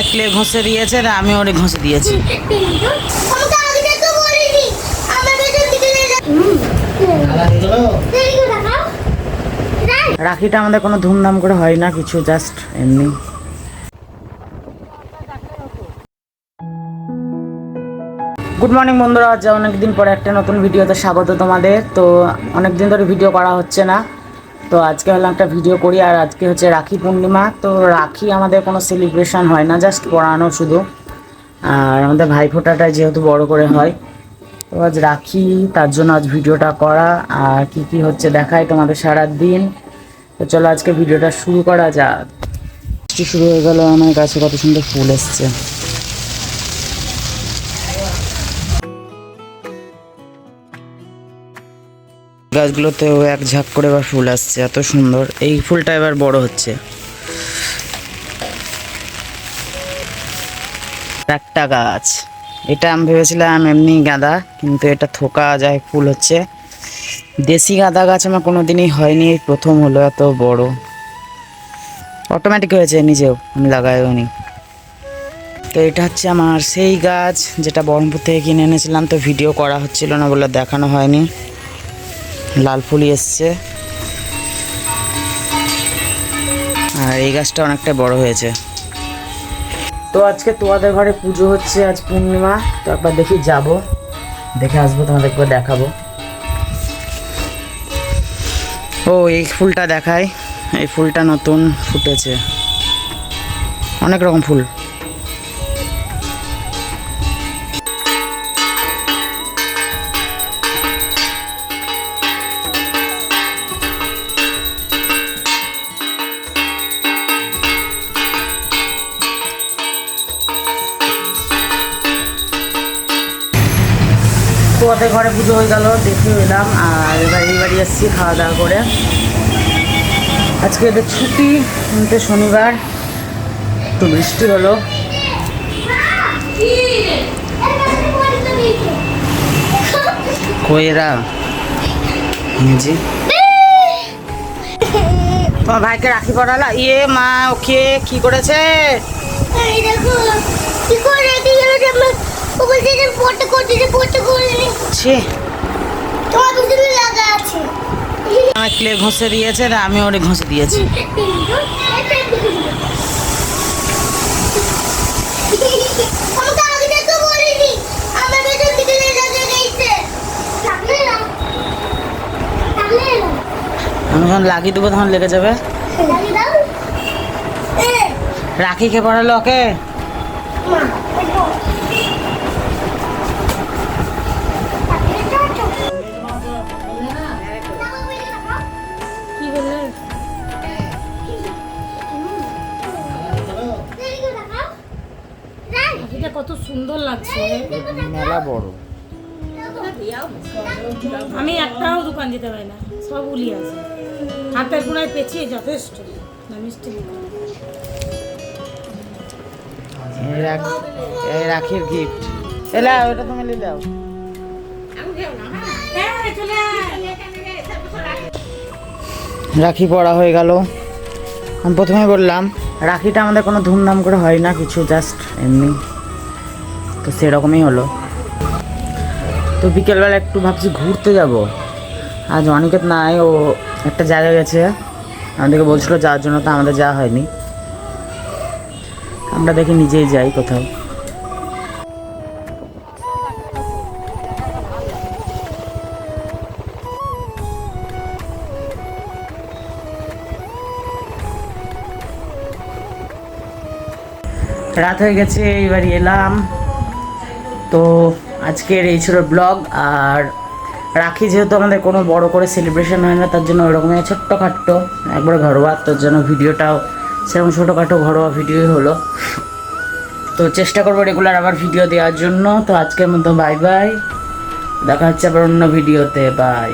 আমার ক্লে ঘষে দিয়েছে আর আমি ওরে ঘষে দিয়েছি। রাখিটা আমাদের কোনো ধুমধাম করে হয় না কিছু, জাস্ট এমনি। গুড মর্নিং বন্ধুরা, আজ অনেকদিন পরে একটা নতুন ভিডিওতে স্বাগত তোমাদের। তো অনেকদিন ধরে ভিডিও করা হচ্ছে না, তো আজকে হলো একটা ভিডিও করি। আর আজকে হচ্ছে রাখি পূর্ণিমা। তো রাখি আমাদের কোনো সেলিব্রেশন হয় না, জাস্ট পড়ানো শুধু। আর আমাদের ভাইফোঁটাটা যেহেতু বড় করে হয়, তো আজ রাখি, তার জন্য আজ ভিডিওটা করা। আর কি কি হচ্ছে দেখাই তোমাদের সারা দিন। তো চলো আজকে ভিডিওটা শুরু করা যাক। শুরু হয়ে গেল, আমার কাছে কত সুন্দর ফুল এসছে। গাছগুলোতেও এক ঝাঁক করে এবার ফুল আসছে, এত সুন্দর। এই ফুলটা এবার বড় হচ্ছে। একটা গাছ, এটা আমি ভেবেছিলাম এমনি গাঁদা, কিন্তু এটা থোকা যায় ফুল হচ্ছে। দেশি গাঁদা গাছ আমার কোনোদিনই হয়নি, এই প্রথম হলো এত বড়। অটোমেটিক হয়েছে, নিজেও আমি লাগাইও নি। তো এটা হচ্ছে আমার সেই গাছ যেটা বহরমপুর থেকে কিনে এনেছিলাম। তো ভিডিও করা হচ্ছিল না বলে দেখানো হয়নি। লাল ফুলই এসছে। আর এই গাছটা অনেকটা বড় হয়েছে। তো আজকে তোমাদের ঘরে পুজো হচ্ছে, আজ পূর্ণিমা। তো একবার দেখি যাব, দেখে আসবো, তোমাদেরকে দেখাবো। ও এই ফুলটা দেখাই, এই ফুলটা নতুন ফুটেছে, অনেক রকম ফুল। তোমাদের ঘরে পুজো হয়ে গেল, দেখে এলাম। আর এবার এই বাড়ি এসেছি খাওয়া দাওয়া করে। আজকে এদের ছুটি, কিন্তু শনিবার। একটু বৃষ্টি হলো। কইরা জি তোমার ভাইকে রাখি পড়ালা? ইয়ে মা, ওকে কি করেছে? আমার ক্লে ঘষে দিয়েছে আর আমি ওরে ঘষে দিয়েছি। আমি যখন লাগিয়ে দেবো তখন লেগে যাবে। রাখি কে পড়ালো ওকে? কত সুন্দর লাগছে, মেলা বড়। আমি একটাও দোকান যেতে পারি না, সব উলি আছে। হাতের গোড়ায় পেঁচিয়ে যথেষ্ট মিষ্টি। এই রাখির গিফট এলা, ওটা তুমি নিয়ে যাও। রাখি পড়া হয়ে গেল। আমি প্রথমে বললাম রাখিটা আমাদের কোনো ধুমধাম করে হয় না কিছু, জাস্ট এমনি। তো সেরকমই হলো। তো বিকেলবেলা একটু ভাবছি ঘুরতে যাব। আজ অনিকেত নাই, ও একটা জায়গায় গেছে, আমাদেরকে বলছিল যাওয়ার জন্য, তো আমাদের যাওয়া হয়নি। আমরা দেখি নিজেই যাই কোথাও। রাত হয়ে গেছে, এবার এলাম। তো আজকের এই ছিল ব্লগ। আর রাখি যেহেতু আমাদের কোনো বড় করে সেলিব্রেশন হয় না, তার জন্য ওইরকমই ছোট্টখাট্টো একবারে ঘরোয়া। তোর জন্য ভিডিওটাও সেরকম ছোটোখাটো ঘরোয়া ভিডিওই হলো। তো চেষ্টা করবো রেগুলার আবার ভিডিও দেওয়ার জন্য। তো আজকের মতো বাই বাই, দেখা হচ্ছে আবার অন্য ভিডিওতে। বাই।